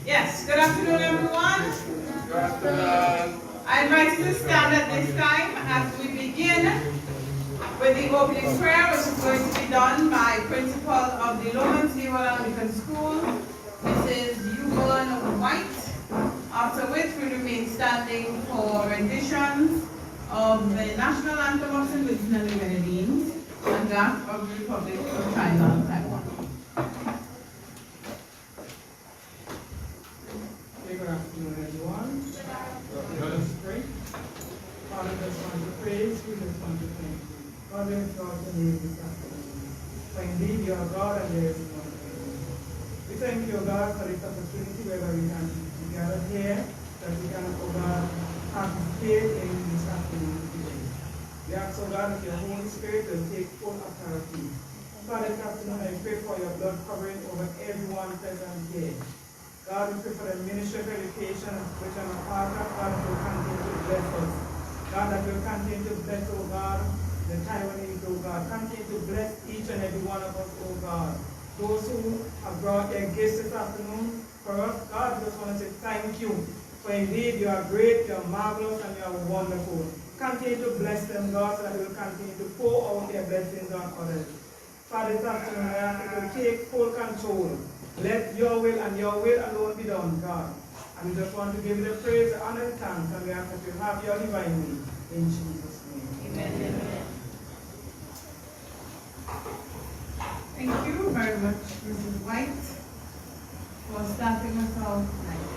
Yes, good afternoon, everyone. Good afternoon. I invite you to stand at this time as we begin with the opening prayer, which is going to be done by Principal of the Lowlands Anglican School, Mrs. Ewan White, after which we remain standing for renditions of the National Anthem of St. Vincent and the Grenadines and that of the Republic of China and Taiwan. Good afternoon, everyone. Let us pray. Father, we just want to praise you, we just want to thank you. God, we exalt your name this afternoon. For indeed you are God and there is none like you. We thank you, God, for this opportunity where we can be gathered here, that we can, oh God, participate in this afternoon today. We ask, oh God, that your Holy Spirit will take full authority. Father, this afternoon I pray for your blood covering over everyone present here. God, we pray for the ministry of education, which I'm a part of. God, that will continue to bless us. God, that will continue to bless, oh God, the Taiwanese, oh God. Continue to bless each and every one of us, oh God. Those who have brought their gifts this afternoon for us, God, we just want to say thank you. For indeed, you are great, you are marvelous, and you are wonderful. Continue to bless them, God, so that they will continue to pour out their blessings on others. Father, this afternoon, I ask you to take full control. Let your will and your will alone be done, God. And we just want to give you the praise, the honor, and thanks, and we ask that you have your divine will. In Jesus' name. Amen. Amen. Thank you very much, Mrs. White, for starting us off tonight.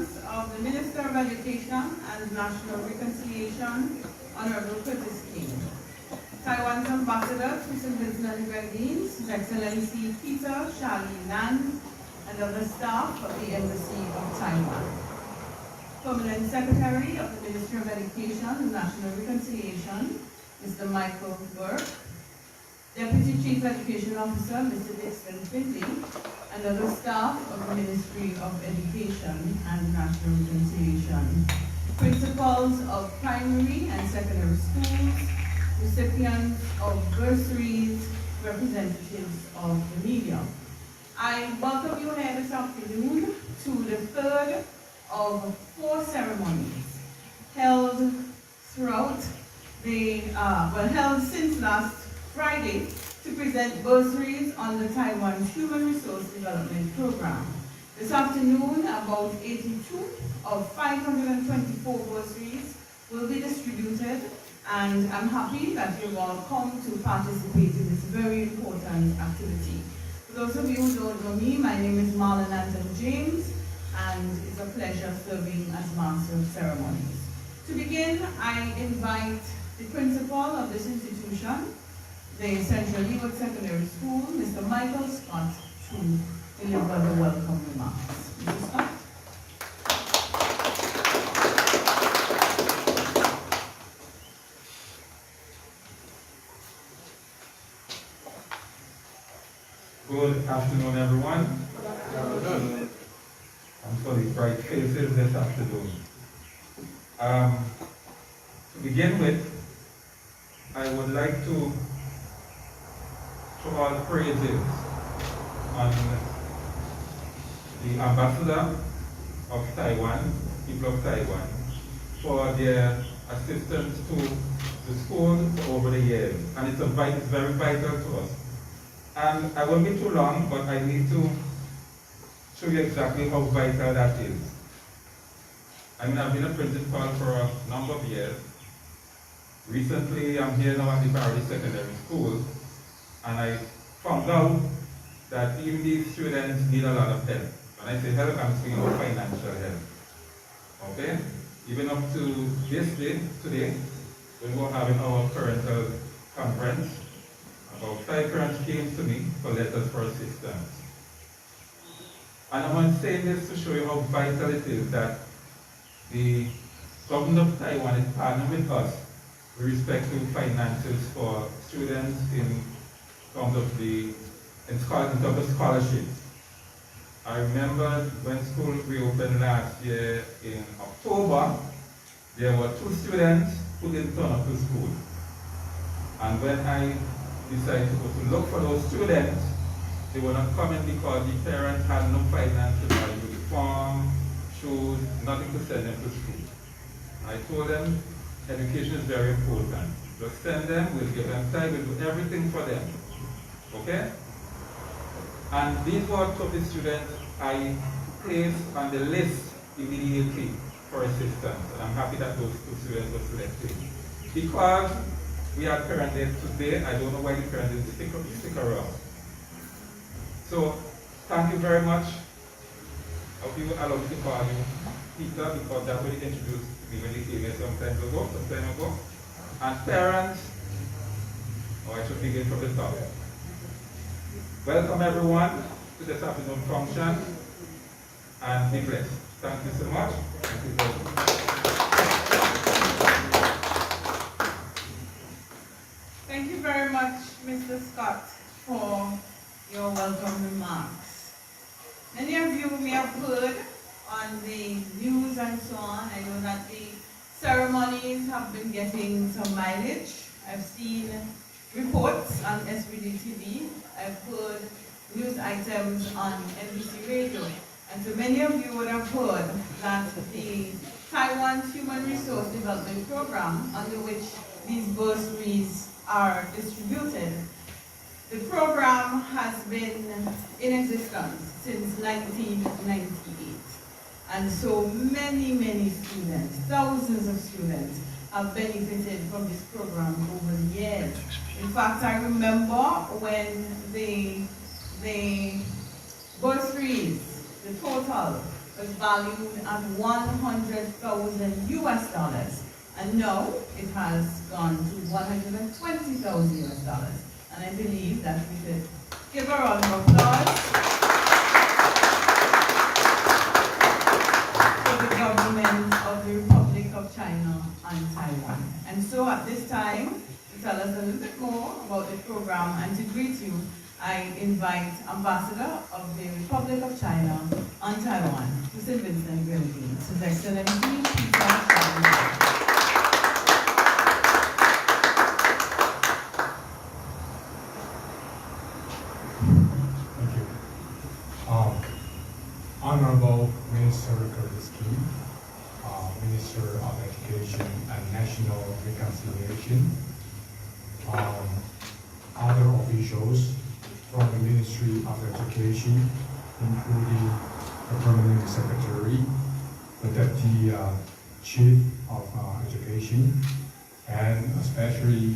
presence of the Minister of Education and National Reconciliation, Honorable Curtis King. Taiwan's Ambassador to Citizens and Grenadines, His Excellency Peter Charlie Lan, and other staff of the Embassy of Taiwan. Permanent Secretary of the Ministry of Education and National Reconciliation, Mr. Michael Burke. Deputy Chief Education Officer, Mr. Dixon Findley, and other staff of the Ministry of Education and National Reconciliation. Principals of primary and secondary schools, recipients of bursaries, representatives of the media. I welcome you here this afternoon to the third of 4 ceremonies held throughout the, held since last Friday to present bursaries on the Taiwan's Human Resource Development Program. This afternoon, about 82 of 524 bursaries will be distributed, and I'm happy that you've all come to participate in this very important activity. For those of you who don't know me, my name is Marlon Anton James, and it's a pleasure serving as Master of Ceremonies. To begin, I invite the principal of this institution, the Central Leeward Secondary School, Mr. Michael Scott, to deliver the welcome remarks. Mr. Scott. Good afternoon, everyone. Good afternoon. I'm sorry, bright faces this afternoon. To begin with, I would like to show all praises on the Ambassador of Taiwan, people of Taiwan, for their assistance to the schools over the years. And it's very vital to us. And I won't be too long, but I need to show you exactly how vital that is. I mean, I've been a principal for a number of years. Recently, I'm here now at the Barry Secondary School, and I found out that even these students need a lot of help. When I say help, I'm speaking of financial help. Okay? Even up to this day, today, when we're having our parental conference, about 5 parents came to me for letters for assistance. And I'm saying this to show you how vital it is that the government of Taiwan is partnering with us with respect to finances for students in terms of scholarships. I remember when school reopened last year in October, there were 2 students who didn't turn up to school. And when I decided to go to look for those students, they were not coming because the parents had no finances for uniform, shoes, nothing to send them to school. I told them education is very important. Just send them, we'll give them time, we'll do everything for them. Okay? And these were 2 of the students I placed on the list immediately for assistance. And I'm happy that those 2 students were selected. Because we had parent days today, I don't know why the parent didn't stick around. So, thank you very much. I hope you allow me to call you Peter, because that's what he introduced me when he came here some time ago. And parents, I should begin from the top. Welcome everyone to this afternoon function, and be blessed. Thank you so much. Thank you very much. Thank you very much, Mr. Scott, for your welcome remarks. Many of you may have heard on the news and so on. I know that the ceremonies have been getting some mileage. I've seen reports on SBD TV. I've heard news items on NBC Radio. And so many of you would have heard that the Taiwan's Human Resource Development Program, under which these bursaries are distributed, the program has been in existence since 1998. And so many students, thousands of students, have benefited from this program over the years. In fact, I remember when the bursaries, the total was valued at 100,000 US dollars. And now it has gone to 120,000 US dollars. And I believe that we could give a round of applause for the government of the Republic of China and Taiwan. And so at this time, to tell us a little bit more about the program and to greet you, I invite Ambassador of the Republic of China and Taiwan to St. Vincent and Grenadines, His Excellency Peter Shadid. Honorable Minister Curtis Kim, Minister of Education and National Reconciliation, other officials from the Ministry of Education, including the Permanent Secretary, the Deputy Chief of Education, and especially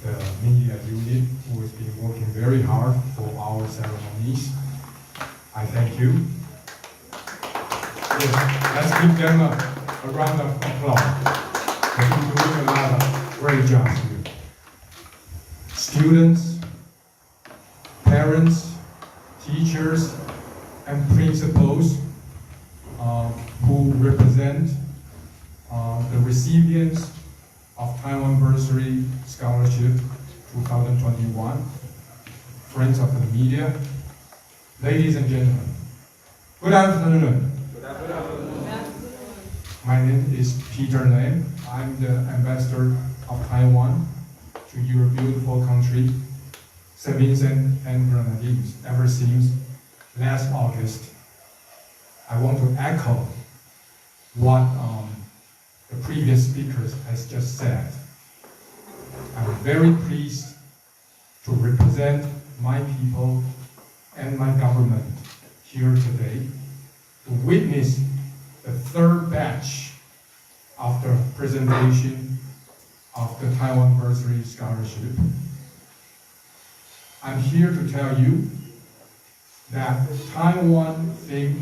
the media unit who has been working very hard for our ceremonies. I thank you. Yes, let's give them a round of applause. They've been doing a lot of great jobs here. Students, parents, teachers, and principals who represent the recipients of Taiwan Bursary Scholarship 2021, friends of the media, ladies and gentlemen, good afternoon. Good afternoon. My name is Peter Lam. I'm the ambassador of Taiwan to your beautiful country, St. Vincent and Grenadines, ever since last August. I want to echo what the previous speakers has just said. I'm very pleased to represent my people and my government here today to witness the third batch of the presentation of the Taiwan Bursary Scholarship. I'm here to tell you that Taiwan think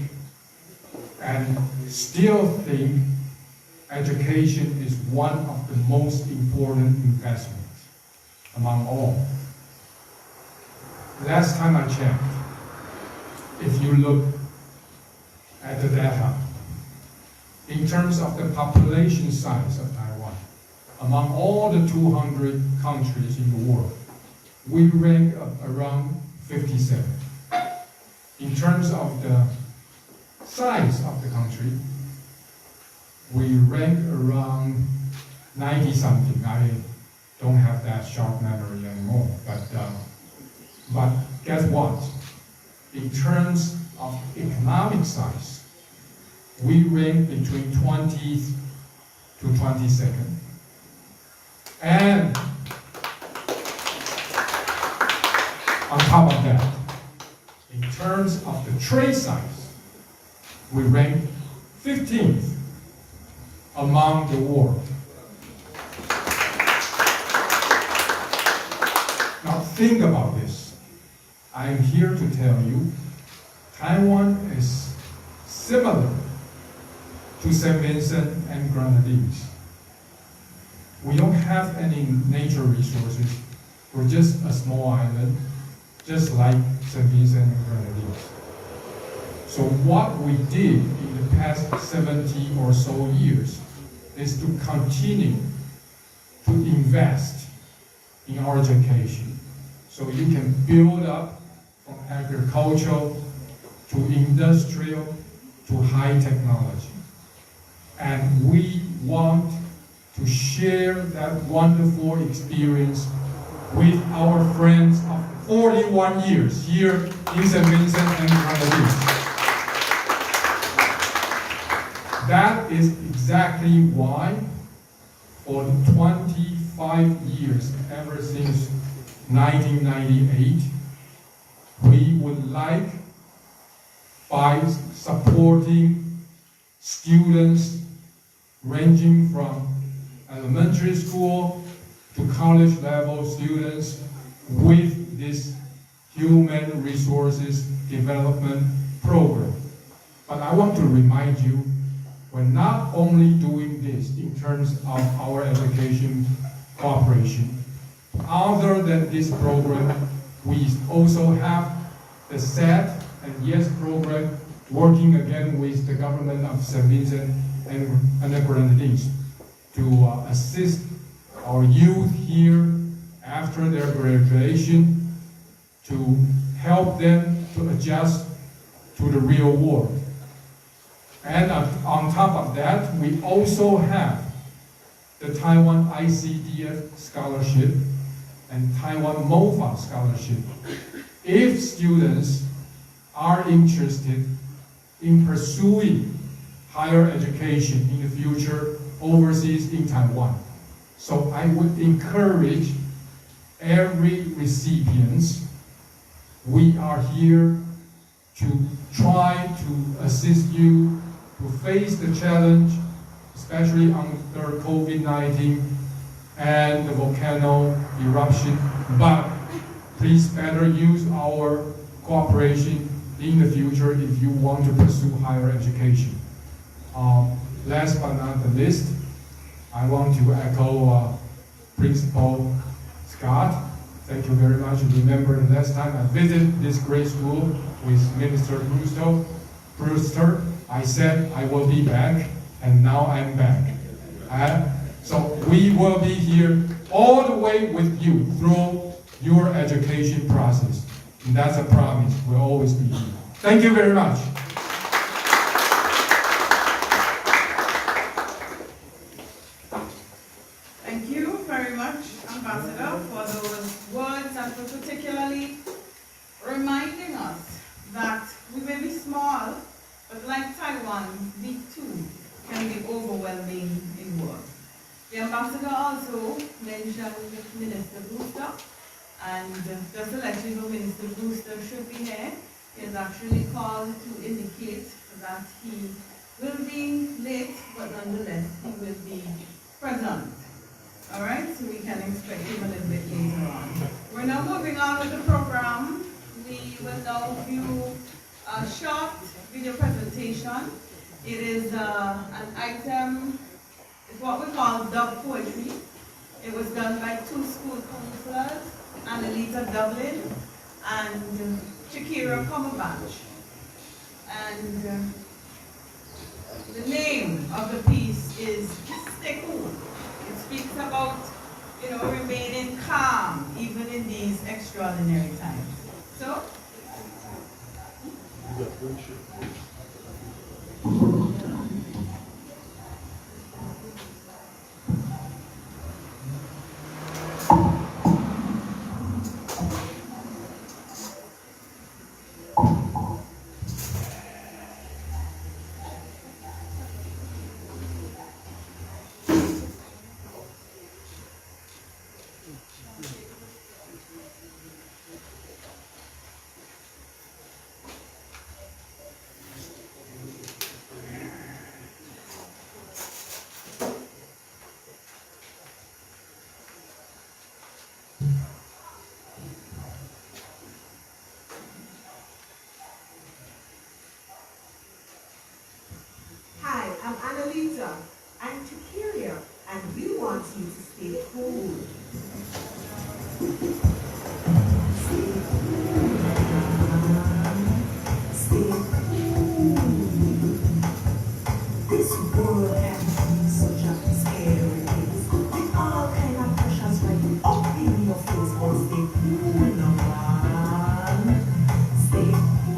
and still think education is one of the most important investments among all. Last time I checked, if you look at the data, in terms of the population size of Taiwan, among all the 200 countries in the world, we rank around 57. In terms of the size of the country, we rank around 90 something. I don't have that sharp memory anymore, but guess what? In terms of economic size, we rank between 20th to 22nd. And on top of that, in terms of the trade size, we rank 15th among the world. Now think about this. I am here to tell you, Taiwan is similar to St. Vincent and Grenadines. We don't have any nature resources. We're just a small island, just like St. Vincent and Grenadines. So what we did in the past 70 or so years is to continue to invest in our education so you can build up from agricultural to industrial to high technology. And we want to share that wonderful experience with our friends of 41 years here in St. Vincent and Grenadines. That is exactly why for 25 years, ever since 1998, we would like, by supporting students ranging from elementary school to college level students with this human resources development program. But I want to remind you, we're not only doing this in terms of our education cooperation. Other than this program, we also have the SAT and YES program working again with the government of St. Vincent and the Grenadines to assist our youth here after their graduation, to help them to adjust to the real world. And on top of that, we also have the Taiwan ICDF scholarship and Taiwan MOFA scholarship. If students are interested in pursuing higher education in the future overseas in Taiwan. So I would encourage every recipient, we are here to try to assist you to face the challenge, especially under COVID-19 and the volcano eruption, but please better use our cooperation in the future if you want to pursue higher education. Last but not the least, I want to echo Principal Scott. Thank you very much. Remember the last time I visited this great school with Minister Brewster, I said I will be back, and now I'm back. So we will be here all the way with you through your education process. And that's a promise. We'll always be here. Thank you very much. Thank you very much, Ambassador, for those words and for particularly reminding us that we may be small, but like Taiwan, we too can be overwhelming in work. The ambassador also mentioned Minister Brewster, and just to let you know, Minister Brewster should be here. He is actually called to indicate that he will be late, but nonetheless, he will be present. All right, so we can expect him a little bit later on. We're now moving on with the program. We will now view a short video presentation. It is an item, it's what we call dub poetry. It was done by two school counselors, Annalisa Dublin and Shakira Cumberbatch. And the name of the piece is Stay Cool. It speaks about, remaining calm even in these extraordinary times. So, Hi, I'm Annalisa. I'm Shakira, and we want you to stay cool. Stay cool. This world has such a scary place. With all kind of pressures right up in your face, but stay cool, no man. Stay cool.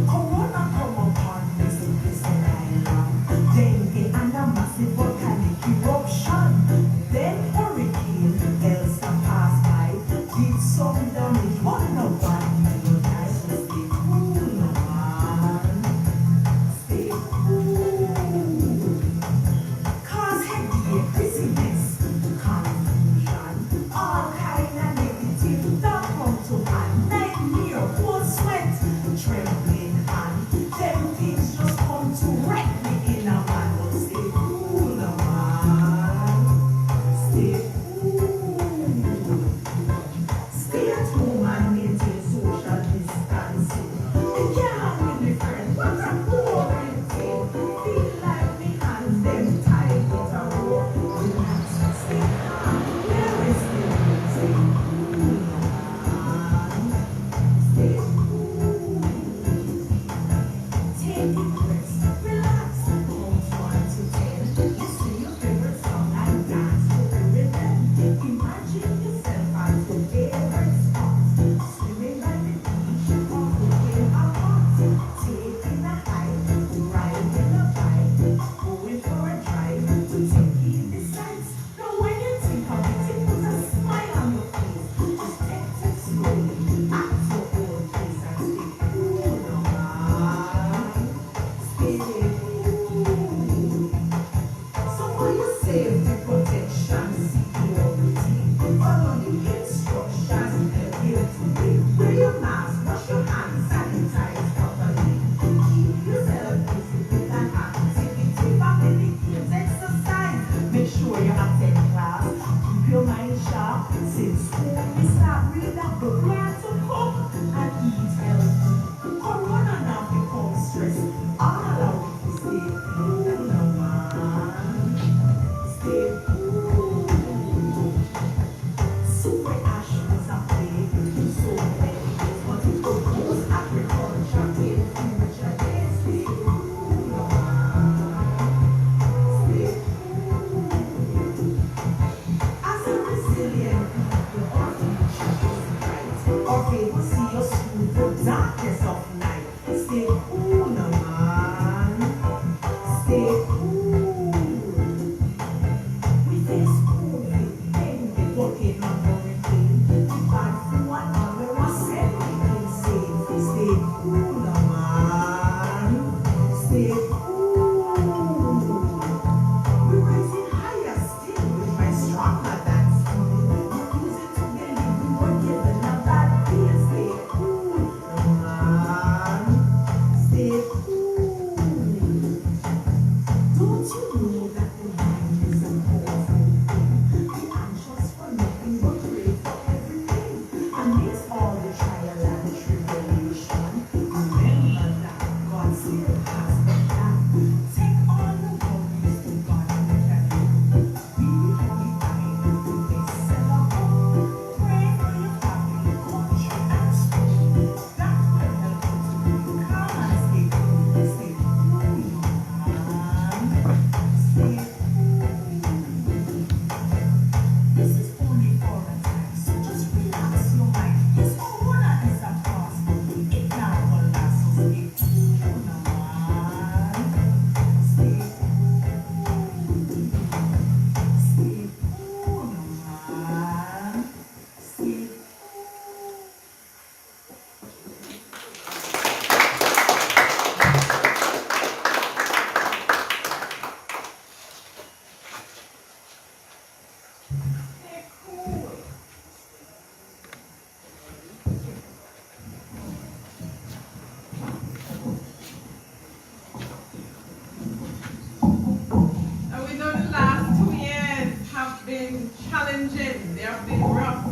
Corona come upon this innocent island. Dengue and a massive volcanic eruption. Then hurricane Elsa passed by. Did some damage, but nobody will die. So stay cool, no man. Stay cool. Take a breath, relax, count 1 to 10. You sing your favorite song and dance to the rhythm. Imagine yourself at your favorite spot, swimming by the beach or cooking a pot, taking a hike, riding a bike, going for a drive to take in the sights. Now when you think of it, it puts a smile on your face. Just take it slowly at your own pace and stay cool now, man. Stay cool. So for your safety, protection, security, follow the instructions and give to me. Wear your mask, wash your hands, sanitize properly. Keep yourself busy with an activity, family games, exercise. Make sure you attend class. Keep your mind sharp. Since school we start, read a book, learn to cook and eat healthy. Corona now becomes stress. All of it is stay cool now, man. Stay cool. Super ash was a plague in so many days, but it proposed agriculture in future days. Stay cool now, man. Stay cool. As a resilient people, our future is bright. Our faith will see us through the darkness of night. Stay cool now, man. Stay cool. We face COVID, dengue, volcano, hurricane. The bad flu and all the rest said we can save. Stay cool now, man. Stay cool. We're rising higher still with my stronger than steel. Refusing to believe we were given a bad deal. Stay cool now, man. Stay cool. Don't you know that the mind is a powerful thing? Be anxious for nothing but pray for everything. Amidst all the trial and tribulation, remember that God still has the plan. Take all the worries to God and let Him do. Be happy with this celebrate. Pray for your family, country, and school. That will help you to be calm and stay cool. Stay cool, man. Stay cool. This is only for a time, so just relax your mind. Yes, Corona is a past, but it now will last, so stay cool now, man. Stay cool. Stay cool now, man. Stay cool. And we know the last 2 years have been challenging, they have been rough.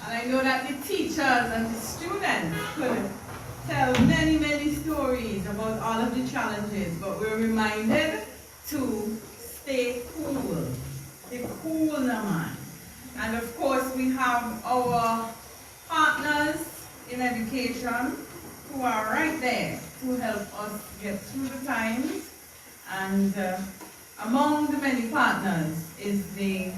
And I know that the teachers and the students could tell many, many stories about all of the challenges, but we're reminded to stay cool. Stay cool now, man. And of course, we have our partners in education who are right there to help us get through the times. And among the many partners is the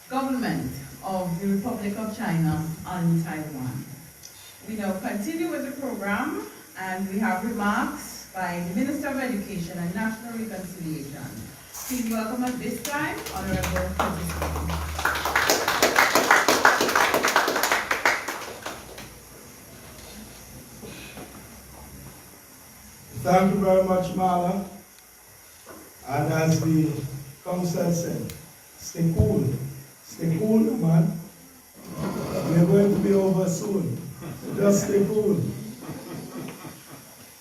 government of the Republic of China and Taiwan. We now continue with the program, and we have remarks by the Minister of Education and National Reconciliation. Please welcome at this time, Honorable President. Thank you very much, Marla. And as the council said, stay cool. Stay cool, man. We're going to be over soon. So just stay cool.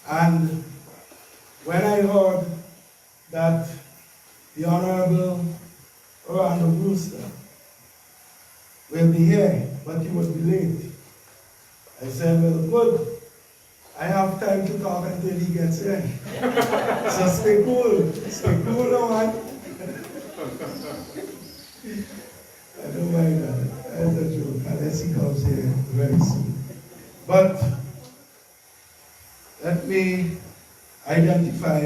And when I heard that the Honorable Orlando Brewster will be here, but he will be late, I said, well, good. I have time to talk until he gets in. So stay cool. Stay cool now, man. I don't mind that. That's a joke, unless he comes here very soon. But let me identify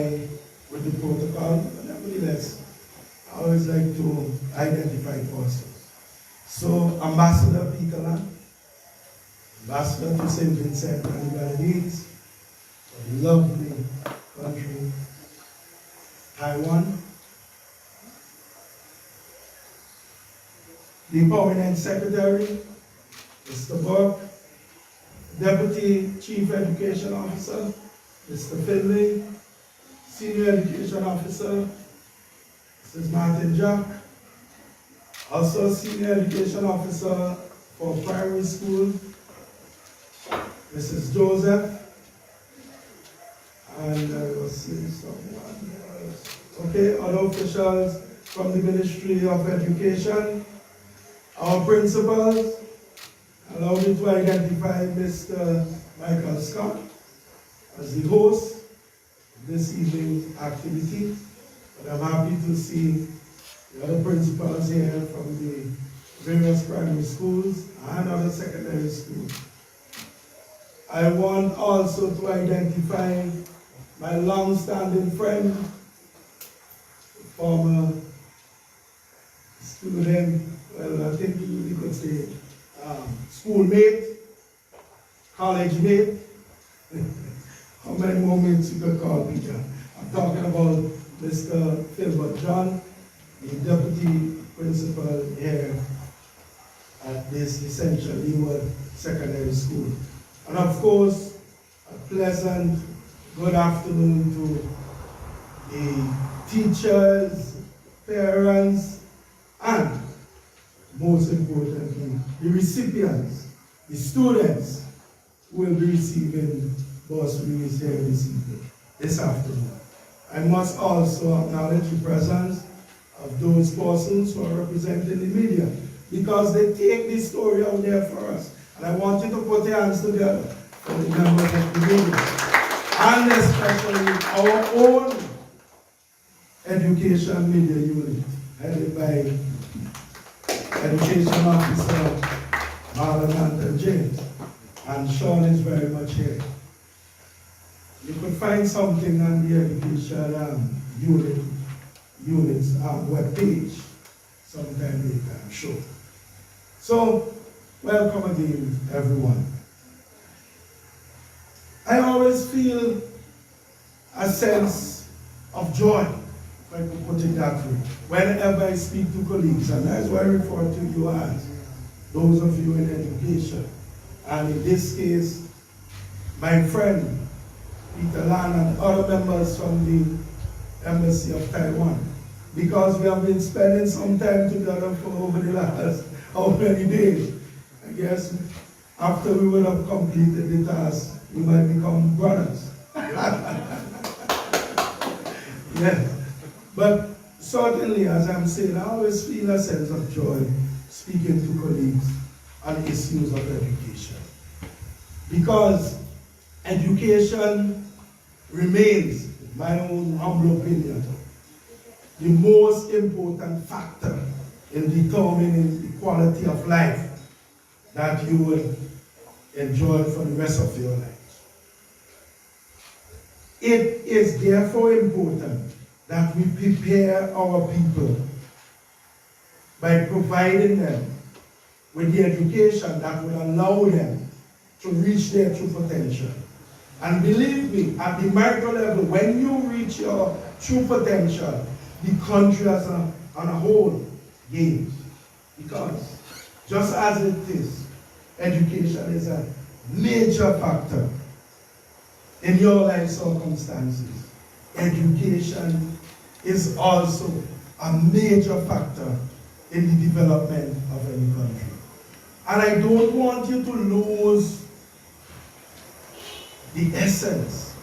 with the protocol, but nevertheless, I always like to identify persons. So, Ambassador Peter Land, Ambassador to St. Vincent and the Grenadines, a lovely country, Taiwan. The Permanent Secretary, Mr. Burke, Deputy Chief Education Officer, Mr. Finley, Senior Education Officer, Mrs. Martin Jack, also Senior Education Officer for Primary School, Mrs. Joseph, and I was seeing someone else. Okay, other officials from the Ministry of Education, our principals. Allow me to identify Mr. Michael Scott as the host of this evening's activity. But I'm happy to see the other principals here from the various primary schools and other secondary schools. I want also to identify my long-standing friend, former student, well, I think you could say schoolmate, college mate. How many more mates you could call Peter? I'm talking about Mr. Philbert John, the deputy principal here at this essential Leeward Secondary School. And of course, a pleasant good afternoon to the teachers, parents, and most importantly, the recipients, the students who will be receiving bursaries here this afternoon. I must also acknowledge the presence of those persons who are representing the media, because they take this story out there for us. And I want you to put your hands together for the members of the media, and especially our own education media unit, headed by Education Officer Marlon James. And Sean is very much here. You could find something on the education unit's webpage sometime later, I'm sure. So, welcome again, everyone. I always feel a sense of joy, if I could put it that way, whenever I speak to colleagues, and that's why I refer to you as those of you in education. And in this case, my friend Peter Lan and other members from the Embassy of Taiwan, because we have been spending some time together for over the last how many days. I guess after we will have completed the task, we might become brothers. Yeah. But certainly, as I'm saying, I always feel a sense of joy speaking to colleagues on issues of education. Because education remains, in my own humble opinion, the most important factor in determining the quality of life that you will enjoy for the rest of your life. It is therefore important that we prepare our people by providing them with the education that will allow them to reach their true potential. And believe me, at the micro level, when you reach your true potential, the country as on a whole gains. Because just as it is, education is a major factor in your life circumstances. Education is also a major factor in the development of any country. And I don't want you to lose the essence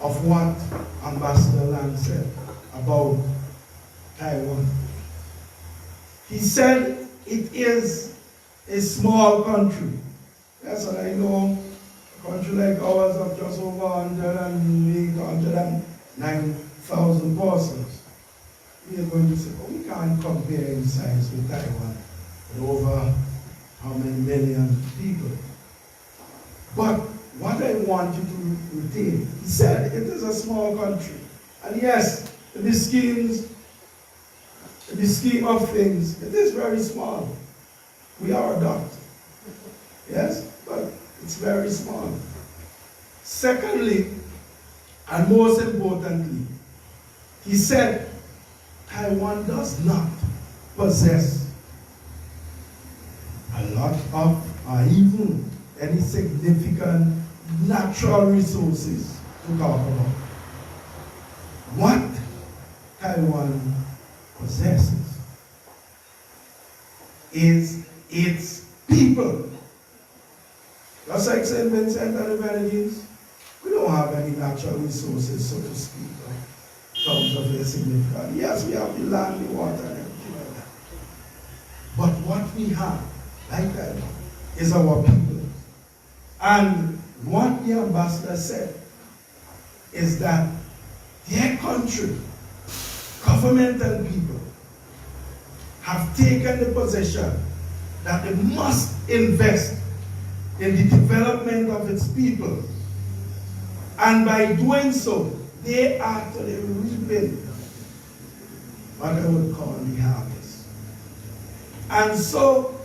of what Ambassador Lang said about Taiwan. He said it is a small country. Yes, and I know a country like ours of just over 109,000 persons. We are going to say, oh, we can't compare in size with Taiwan, with over how many million people. But what I want you to retain. He said it is a small country. And yes, in the scheme of things, it is very small. We are a dot. Yes, but it's very small. Secondly, and most importantly, he said Taiwan does not possess a lot of, or even any significant natural resources to talk about. What Taiwan possesses is its people. Just like St. Vincent and the Grenadines, we don't have any natural resources, so to speak, in terms of their significance. Yes, we have the land, the water, and everything like that. But what we have, like that, is our people. And what the ambassador said is that their country, government and people, have taken the position that they must invest in the development of its people. And by doing so, they are actually reaping what I would call the harvest. And so,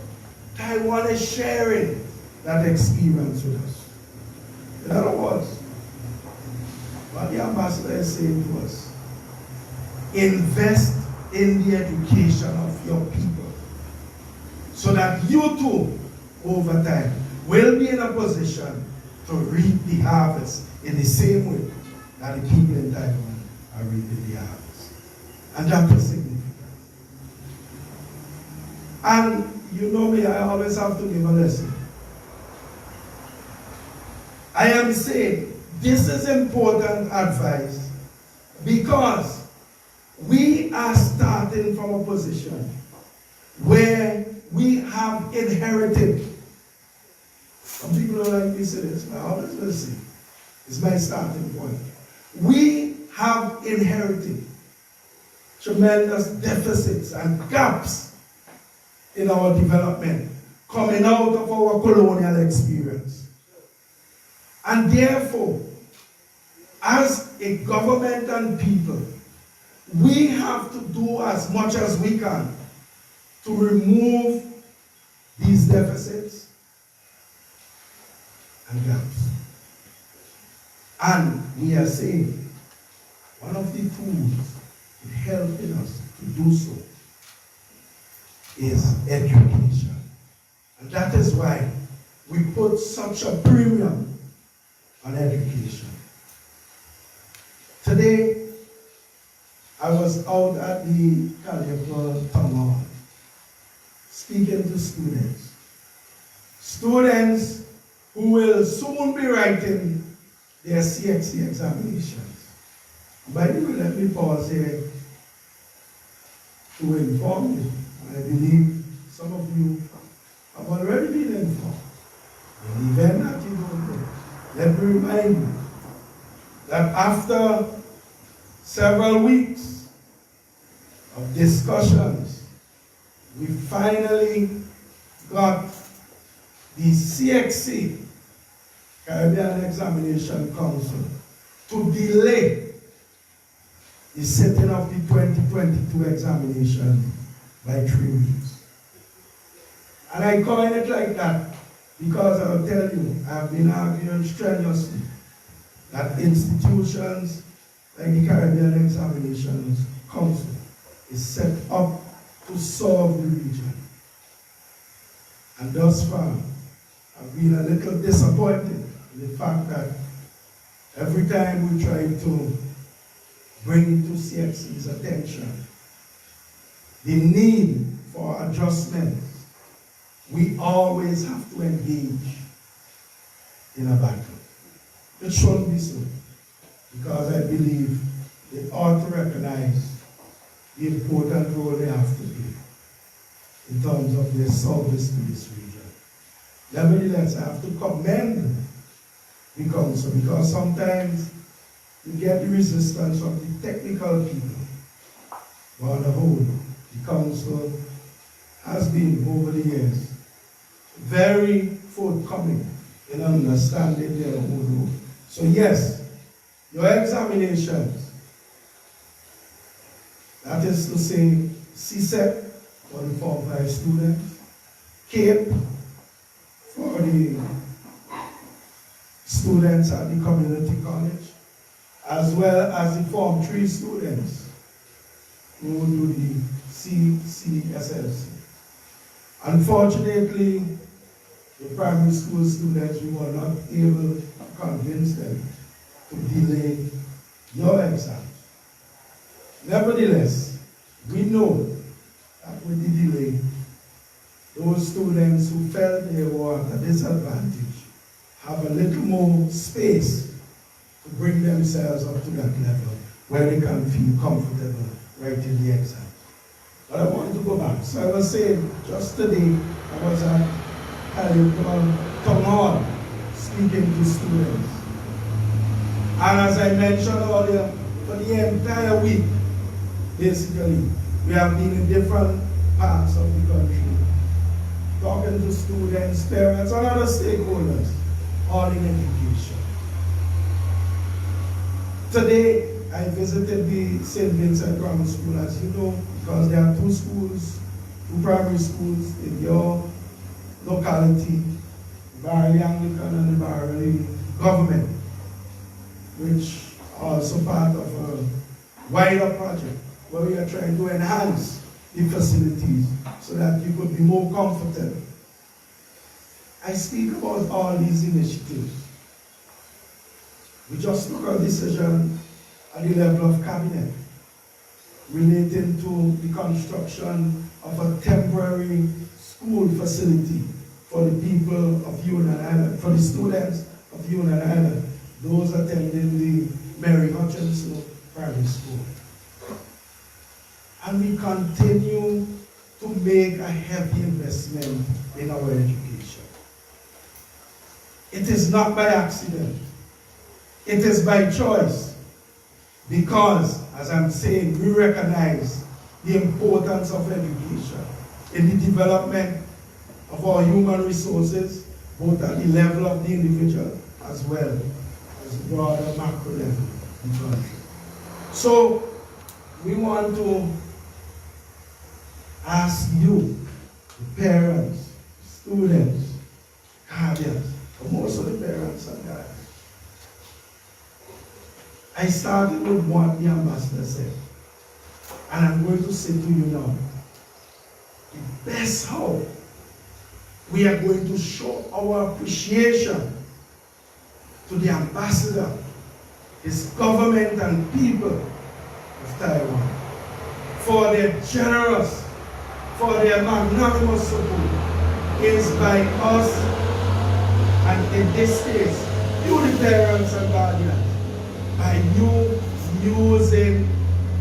Taiwan is sharing that experience with us. In other words, what the ambassador is saying to us, invest in the education of your people so that you too, over time, will be in a position to reap the harvest in the same way that the people in Taiwan are reaping the harvest. And that is significant. And you know me, I always have to give a lesson. I am saying this is important advice because we are starting from a position where we have inherited. Some people don't like me say this, but I always will say, it's my starting point. We have inherited tremendous deficits and gaps in our development coming out of our colonial experience. And therefore, as a government and people, we have to do as much as we can to remove these deficits and gaps. And we are saying one of the tools in helping us to do so is education. And that is why we put such a premium on education. Today, I was out at the California Town Hall speaking to students. Students who will soon be writing their CXC examinations. By the way, let me pause here to inform you. I believe some of you have already been informed. In the event that you don't know, let me remind you that after several weeks of discussions, we finally got the CXC, Caribbean Examination Council, to delay the setting of the 2022 examination by 3 weeks. And I coin it like that because I'll tell you, I've been arguing strenuously that institutions like the Caribbean Examinations Council is set up to serve the region. And thus far, I've been a little disappointed in the fact that every time we try to bring it to CXC's attention, the need for adjustments, we always have to engage in a battle. It shouldn't be so, because I believe they ought to recognize the important role they have to play in terms of their service to this region. Nevertheless, I have to commend the council because sometimes you get the resistance from the technical people. But on the whole, the council has been, over the years, very forthcoming in understanding their own role So yes, your examinations, that is to say, CSEP for the Form 5 students, CAPE for the students at the community college, as well as the Form 3 students who will do the CCSLC. Unfortunately, the primary school students, we were not able to convince them to delay your exams. Nevertheless, we know that with the delay, those students who felt they were at a disadvantage have a little more space to bring themselves up to that level where they can feel comfortable writing the exam. But I want to go back. So I was saying, just today, I was at Town Hall speaking to students. And as I mentioned earlier, for the entire week, basically, we have been in different parts of the country, talking to students, parents, and other stakeholders, all in education. Today, I visited the St. Vincent Grammar School, as you know, because there are two schools, two primary schools in your locality, Barley Anglican and the Barley Government, which are also part of a wider project where we are trying to enhance the facilities so that you could be more comfortable. I speak about all these initiatives. We just took a decision at the level of cabinet relating to the construction of a temporary school facility for the people of Union Island, for the students of Union Island, those attending the Mary Hutchinson Primary School. And we continue to make a heavy investment in our education. It is not by accident. It is by choice. Because, as I'm saying, we recognize the importance of education in the development of our human resources, both at the level of the individual as well as the broader macro level in the country. So, we want to ask you, the parents, students, guardians, but most of the parents and guardians. I started with what the ambassador said, and I'm going to say to you now, the best how we are going to show our appreciation to the ambassador, his government and people of Taiwan for their generous, for their magnanimous support is by us, and in this case, you the parents and guardians, by you using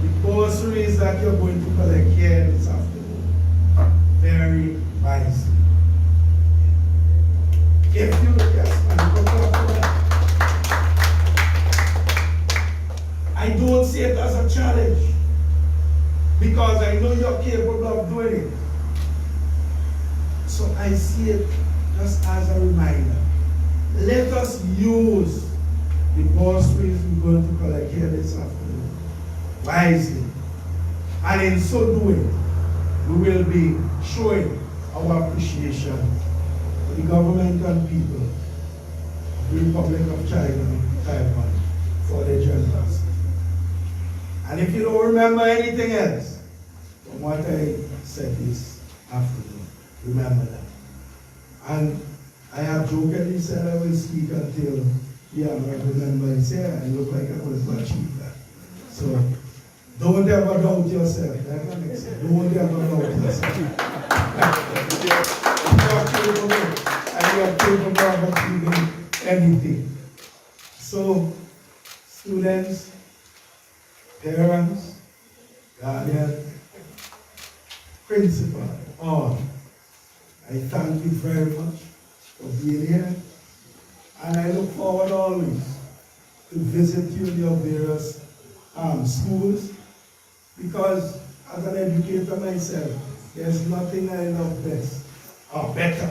the bursaries that you're going to collect here this afternoon very wisely. If you, yes, man, go for that. I don't see it as a challenge because I know you're capable of doing it. So I see it just as a reminder. Let us use the bursaries we're going to collect here this afternoon wisely. And in so doing, we will be showing our appreciation to the government and people of the Republic of China, Taiwan, for their generosity. And if you don't remember anything else from what I said this afternoon, remember that. And I have jokingly said I will speak until I remember I said I look like I was much cheaper. So don't ever doubt yourself. Don't ever doubt yourself. You're capable, and you're capable of achieving anything. So students, parents, guardians, principal, all, I thank you very much for being here. And I look forward always to visit you in your various schools, because as an educator myself, there's nothing I love best or better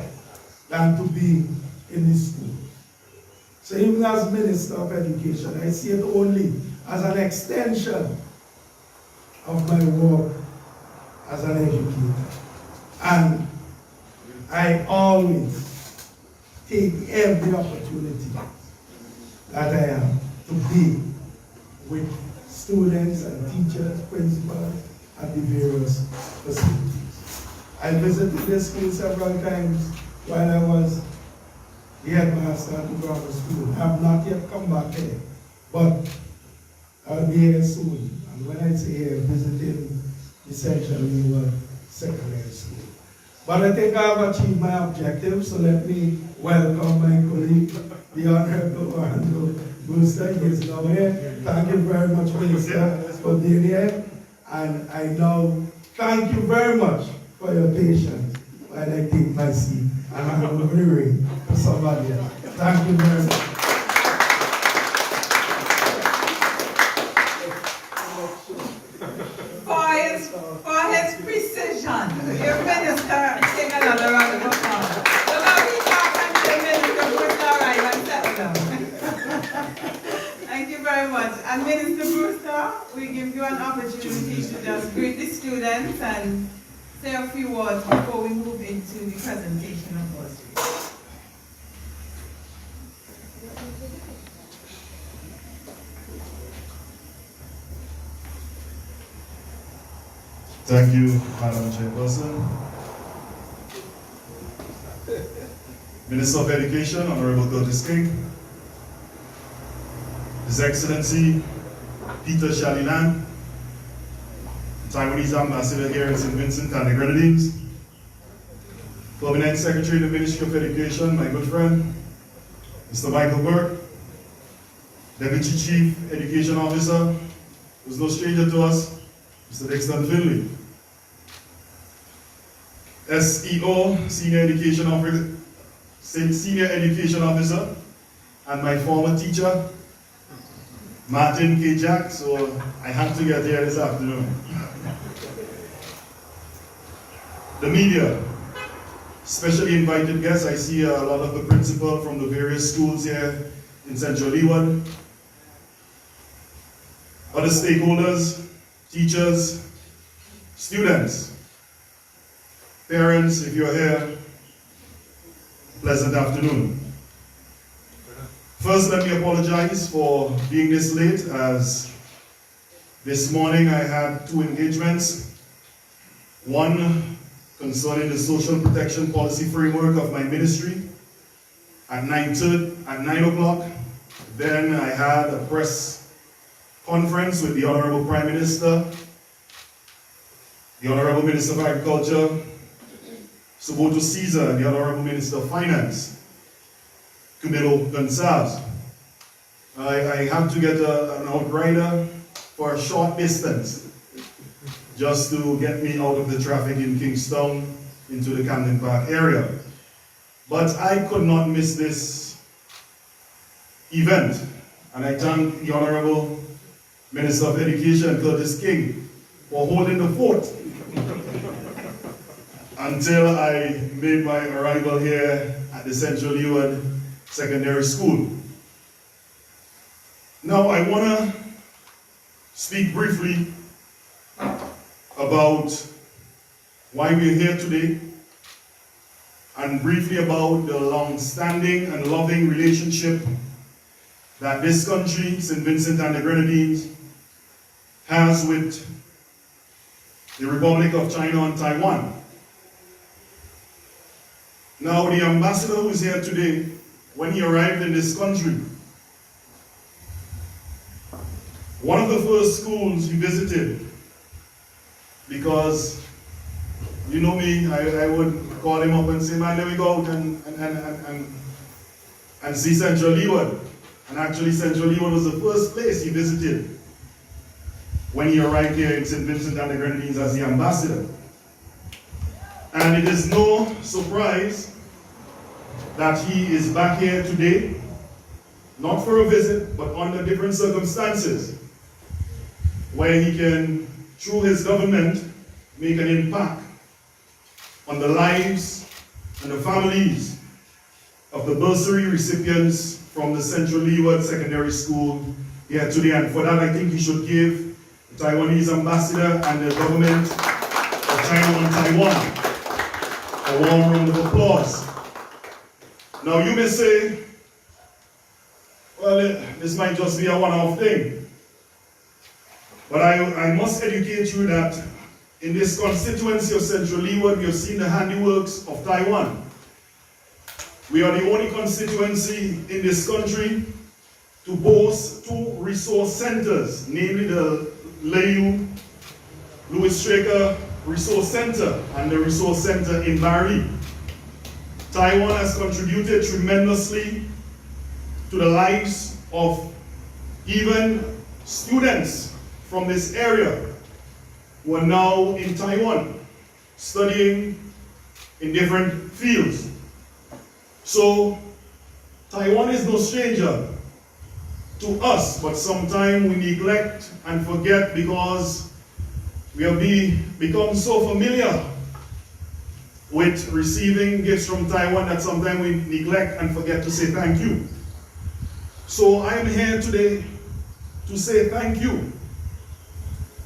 than to be in the school. So even as Minister of Education, I see it only as an extension of my work as an educator. And I always take every opportunity that I have to be with students and teachers, principals at the various facilities. I visited this school several times while I was the headmaster at the grammar school. I have not yet come back here, but I'll be here soon. And when I say here, visiting essentially what secondary school. But I think I have achieved my objective, so let me welcome my colleague, the Honorable Orlando Brewster. He is now here. Thank you very much, Minister, for being here. And I now thank you very much for your patience while I take my seat and I'm going to ring for somebody else. Thank you very much. For his precision, your minister, take another round of applause. So now we talk until Minister Brewster arrives and settle down. Thank you very much. And Minister Brewster, we give you an opportunity to just greet the students and say a few words before we move into the presentation of our students. Thank you, Madam Chairperson. Minister of Education, Honorable Curtis King. His Excellency Peter Shalinan, Taiwanese Ambassador here in St. Vincent and the Grenadines. Permanent Secretary of the Ministry of Education, my good friend, Mr. Michael Burke. Deputy Chief Education Officer, who's no stranger to us, Mr. Dixon Finley. SEO, Senior Education Officer, and my former teacher, Martin K. Jack, so I had to get here this afternoon. The media, especially invited guests. I see a lot of the principal from the various schools here in Central Leeward. Other stakeholders, teachers, students, parents, if you're here, pleasant afternoon. First, let me apologize for being this late, as this morning I had two engagements. One concerning the social protection policy framework of my ministry at 9 o'clock. Then I had a press conference with the Honorable Prime Minister, the Honorable Minister of Agriculture, Suboto Caesar, and the Honorable Minister of Finance, Camilo Gonzalez. I had to get an outrider for a short distance just to get me out of the traffic in Kingstown into the Camden Park area. But I could not miss this event, and I thank the Honorable Minister of Education, Curtis King, for holding the fort until I made my arrival here at the Central Leeward Secondary School. Now I want to speak briefly about why we're here today, and briefly about the long-standing and loving relationship that this country, St. Vincent and the Grenadines, has with the Republic of China and Taiwan. Now, the ambassador who is here today, when he arrived in this country, one of the first schools he visited, because you know me, I would call him up and say, man, let me go out and see Central Leeward. And actually, Central Leeward was the first place he visited when he arrived here in St. Vincent and the Grenadines as the ambassador. And it is no surprise that he is back here today, not for a visit, but under different circumstances, where he can, through his government, make an impact on the lives and the families of the bursary recipients from the Central Leeward Secondary School here today. And for that, I think we should give the Taiwanese ambassador and the government of China on Taiwan a warm round of applause. Now you may say, well, this might just be a one-off thing. But I must educate you that in this constituency of Central Leeward, we have seen the handiworks of Taiwan. We are the only constituency in this country to boast two resource centers, namely the Layu Louis Straker Resource Center and the Resource Center in Bari. Taiwan has contributed tremendously to the lives of even students from this area who are now in Taiwan, studying in different fields. So, Taiwan is no stranger to us, but sometimes we neglect and forget because we have become so familiar with receiving gifts from Taiwan that sometimes we neglect and forget to say thank you. So I am here today to say thank you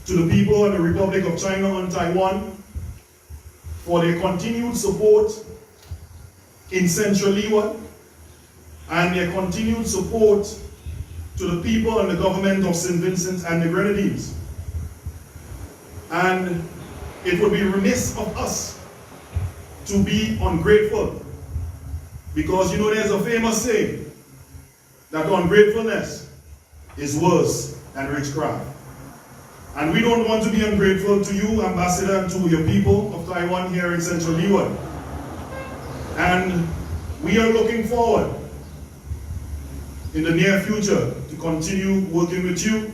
to the people of the Republic of China and Taiwan for their continued support in Central Leeward and their continued support to the people and the government of St. Vincent and the Grenadines. And it would be remiss of us to be ungrateful, because you know there's a famous saying that ungratefulness is worse than witchcraft. And we don't want to be ungrateful to you, Ambassador, and to your people of Taiwan here in Central Leeward. And we are looking forward in the near future to continue working with you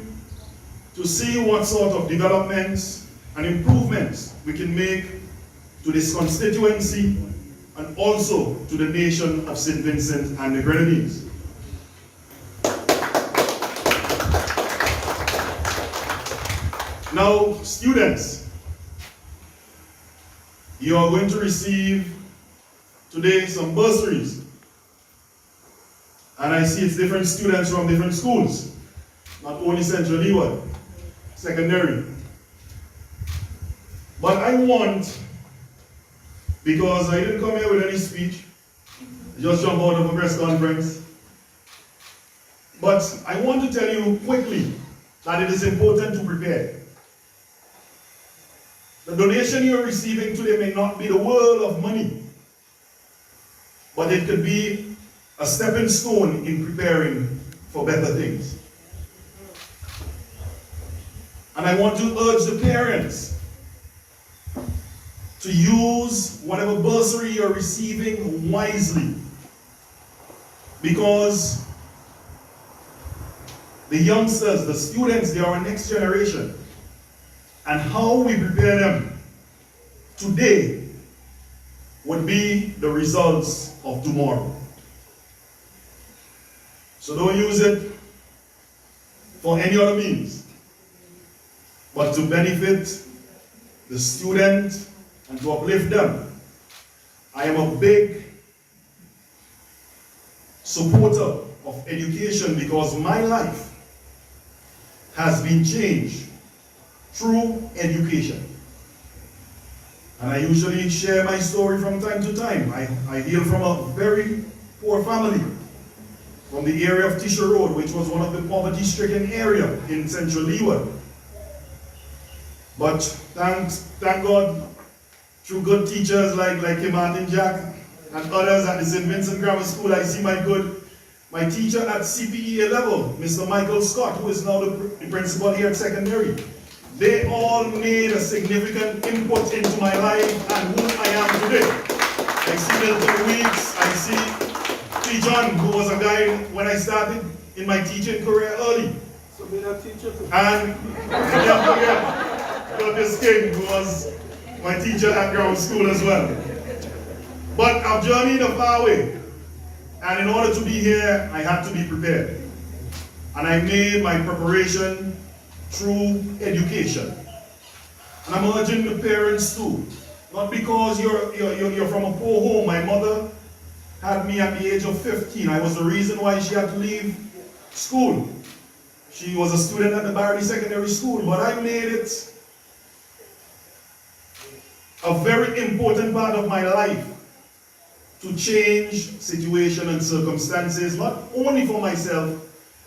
to see what sort of developments and improvements we can make to this constituency and also to the nation of St. Vincent and the Grenadines. Now, students, you are going to receive today some bursaries. And I see it's different students from different schools, not only Central Leeward, secondary. But I want, because I didn't come here with any speech, I just jump out of a press conference. But I want to tell you quickly that it is important to prepare. The donation you're receiving today may not be the world of money, but it could be a stepping stone in preparing for better things. And I want to urge the parents to use whatever bursary you're receiving wisely, because the youngsters, the students, they are our next generation. And how we prepare them today would be the results of tomorrow. So don't use it for any other means, but to benefit the student and to uplift them. I am a big supporter of education because my life has been changed through education. And I usually share my story from time to time. I hail from a very poor family, from the area of Tisha Road, which was one of the poverty-stricken area in Central Leeward. But thank God, through good teachers like Kim Martin Jack and others at the St. Vincent Grammar School, I see my teacher at CPEA level, Mr. Michael Scott, who is now the principal here at secondary. They all made a significant input into my life and who I am today. I see Milton Weeks, I see P. John, who was a guy when I started in my teaching career early. So be a teacher too. And Curtis King, who was my teacher at ground school as well. But I've journeyed a far way. And in order to be here, I had to be prepared. And I made my preparation through education. And I'm urging the parents too. Not because you're from a poor home. My mother had me at the age of 15. I was the reason why she had to leave school. She was a student at the Barley Secondary School, but I made it a very important part of my life to change situation and circumstances, not only for myself,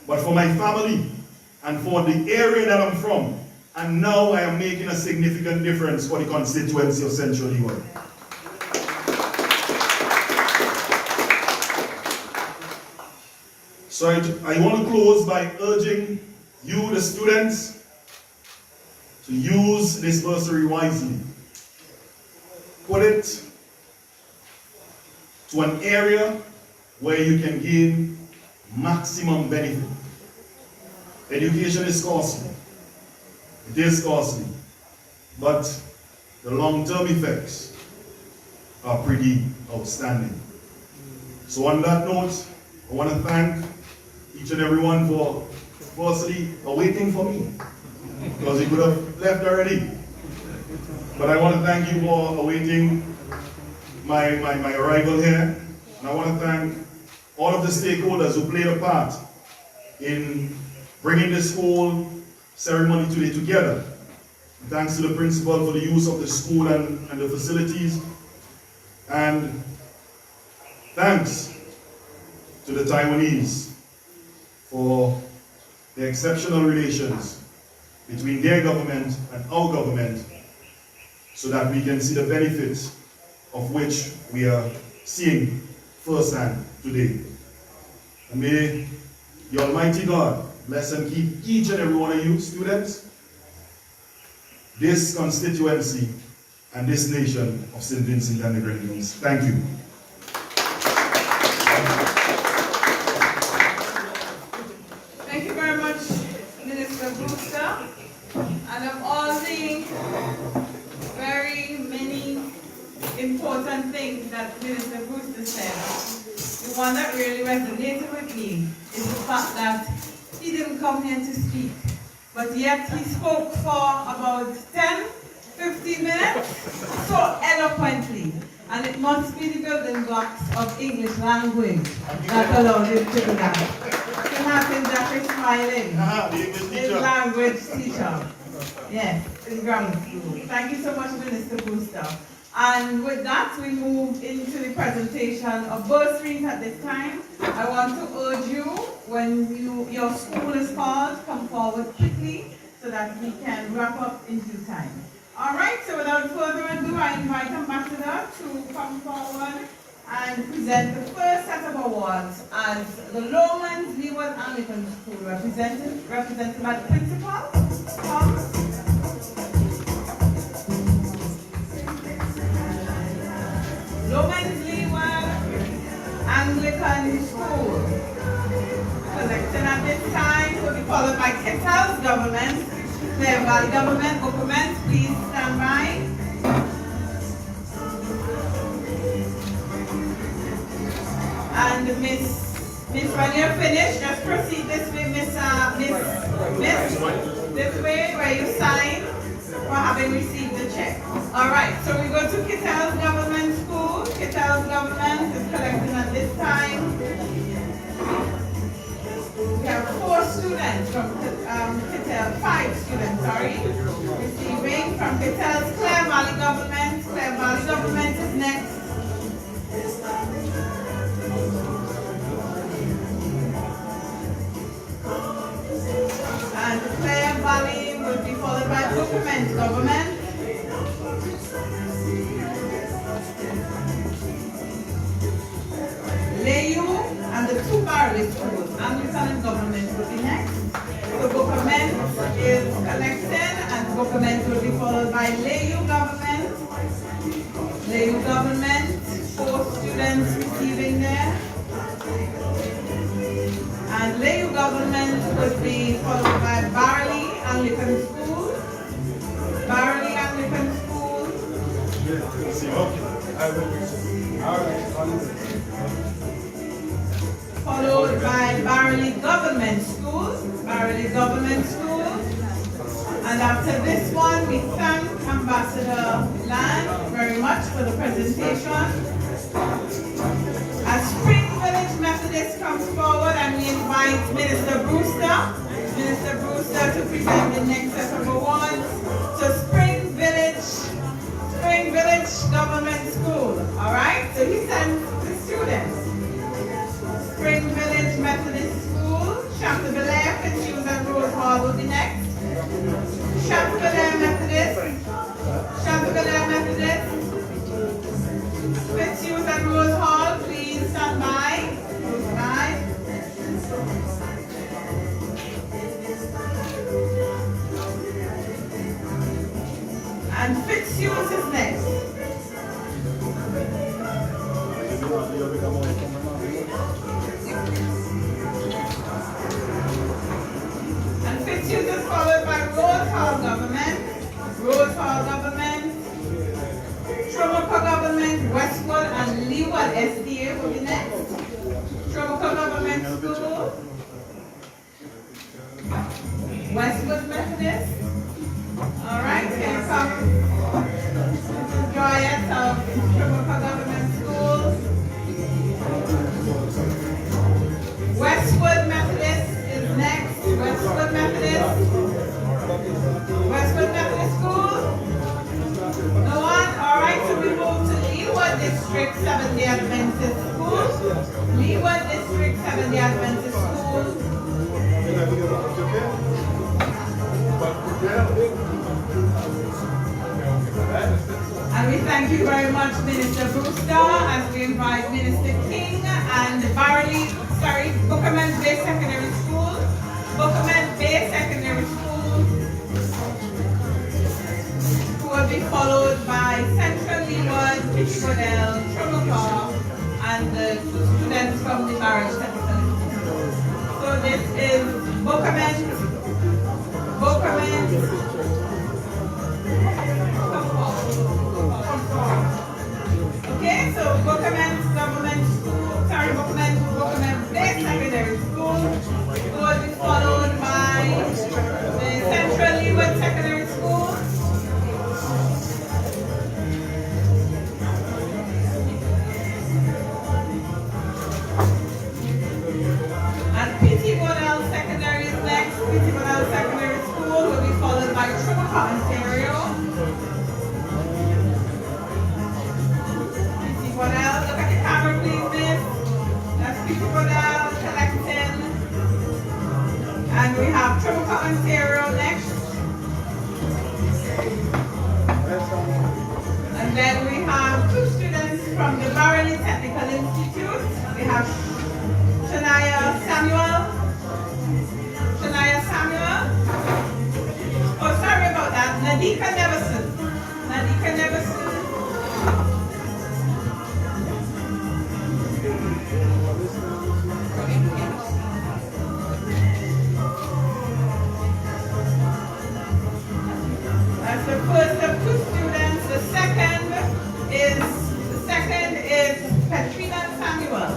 but for my family and for the area that I'm from. And now I am making a significant difference for the constituency of Central Leeward. So I want to close by urging you, the students, to use this bursary wisely. Put it to an area where you can gain maximum benefit. Education is costly. It is costly. But the long-term effects are pretty outstanding. So on that note, I want to thank each and everyone for firstly waiting for me, because you could have left already. But I want to thank you for awaiting my arrival here. And I want to thank all of the stakeholders who played a part in bringing this whole ceremony today together. Thanks to the principal for the use of the school and the facilities. And thanks to the Taiwanese for the exceptional relations between their government and our government, so that we can see the benefits of which we are seeing firsthand today. And may the Almighty God bless and keep each and every one of you students, this constituency, and this nation of St. Vincent and the Grenadines. Thank you. Thank you very much, Minister Brewster. And of all the very many important things that Minister Brewster said, the one that really resonated with me is the fact that he didn't come here to speak, but yet he spoke for about 10-15 minutes so eloquently. And it must be the building blocks of English language that allowed him to do that. To have him that is smiling. His language teacher. Yes, in grammar school. Thank you so much, Minister Brewster. And with that, we move into the presentation of bursaries at this time. I want to urge you, when your school is called, come forward quickly so that we can wrap up in due time. All right, so without further ado, I invite Ambassador to come forward and present the first set of awards as the Lowlands Leeward Anglican School, represented by the principal, Tom. Lowlands Leeward Anglican School. Collection at this time will be followed by Kettle's government. Clare Valley government, government, please stand by. And when you're finished, just proceed this way, Miss, this way where you sign for having received the check. All right, so we go to Kettle's government school. Kettle's government is collecting at this time. We have 4 students from Kettle, 5 students, receiving from Kettle's Clare Valley government. Clare Valley government is next. And Clare Valley will be followed by Bookman government. Layu and the 2 Barley schools, Anglican government will be next. So Bookman is collected, and Bookman will be followed by Layu government. Layu government, 4 students receiving there. And Layu government will be followed by Barley Anglican School. Barley Anglican School. Followed by Barley Government School. Barley Government School. And after this one, we thank Ambassador Land very much for the presentation. As Methodist comes forward and we invite Minister Brewster to present the next set of awards. So Spring Village Government School, all right? So he sends the students. Spring Village Methodist School, Chantabelair, Fitzhugh and Rose Hall will be next. Chantabelair Methodist, Fitzhugh and Rose Hall, please stand by. And Fitzhugh is next. And Fitzhugh is followed by Rose Hall Government, Trumaka Government, Westwood and Leeward SDA will be next. Trumaka Government School, Westwood Methodist. All right, can you come join us of Trumaka Government School. Westwood Methodist is next. Westwood Methodist School. No one? All right, so we move to Leeward District 7th-day Adventist School. Leeward District 7th-day Adventist School. And we thank you very much, Minister Brewster, as we invite Minister King and Bookerman Bay Secondary School. Bookerman Bay Secondary School, who will be followed by Central Leeward, Fishbodell, Trumaka, and the two students from the Barrage Technical Institute. So this is Bookerman. Okay, so Bookerman Bay Secondary School will be followed by the Central Leeward Secondary School. And P.T. Bodell Secondary is next. P.T. Bodell Secondary School will be followed by Trumaka, Ontario. P.T. Bodell, look at the camera please, miss. That's P.T. Bodell collecting. And we have Trumaka, Ontario next. And then we have two students from the Barreley Technical Institute. We have Shania Samuel. Oh, sorry about that. Nadika Neverson. That's the first of two students. The second is Katrina Samuel.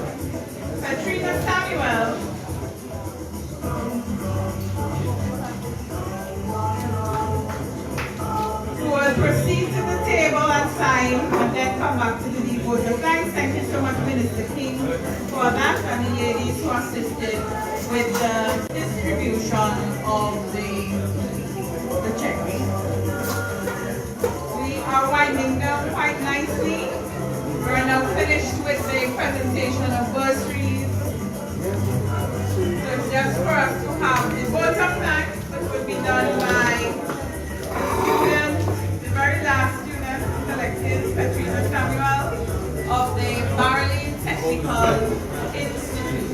Who will proceed to the table and sign and then come back to the vote of thanks. Thank you so much, Minister King, for that, and the ladies who assisted with the distribution of the checks. We are winding down quite nicely. We are now finished with the presentation of bursaries. So it's just for us to have the vote of thanks, which will be done by the very last student selected, Katrina Samuel of the Barreley Technical Institute.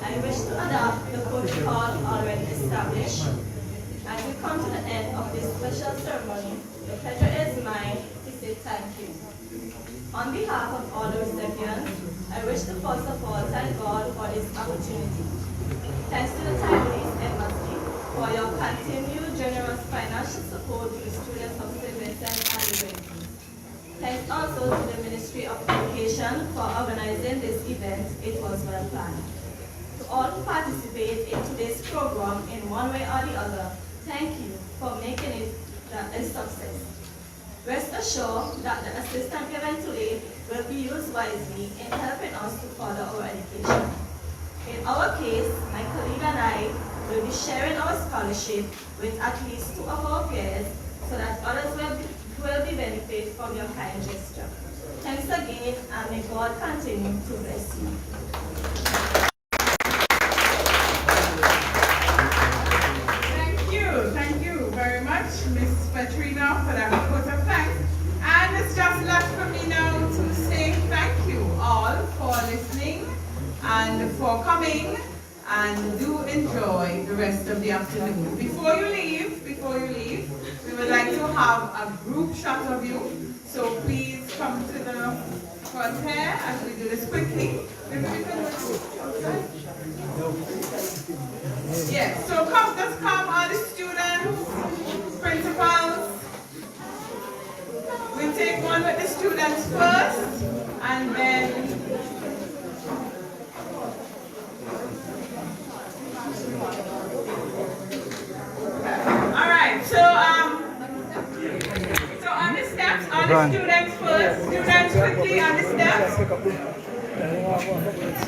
I wish to adopt the protocol already established. As we come to the end of this special ceremony, the pleasure is mine to say thank you. On behalf of all the recipients, I wish to first of all thank God for this opportunity. Thanks to the Taiwanese Embassy for your continued generous financial support to the students of St. Vincent and the Vincent. Thanks also to the Ministry of Education for organizing this event. It was well planned. To all who participate in today's program in one way or the other, thank you for making it a success. Rest assured that the assistant eventually will be used wisely in helping us to further our education. In our case, my colleague and I will be sharing our scholarship with at least 2 of our peers so that others will be benefit from your kind gesture. Thanks again, and may God continue to bless you. Thank you very much, Ms. Petrina, for that vote of thanks. And it's just left for me now to say thank you all for listening and for coming, and do enjoy the rest of the afternoon. Before you leave, we would like to have a group shot of you. So please come to the front here as we do this quickly. Yes, so just come, all the students, principals. We'll take one with the students first, and then all right, so on the steps, all the students first. Students quickly on the steps.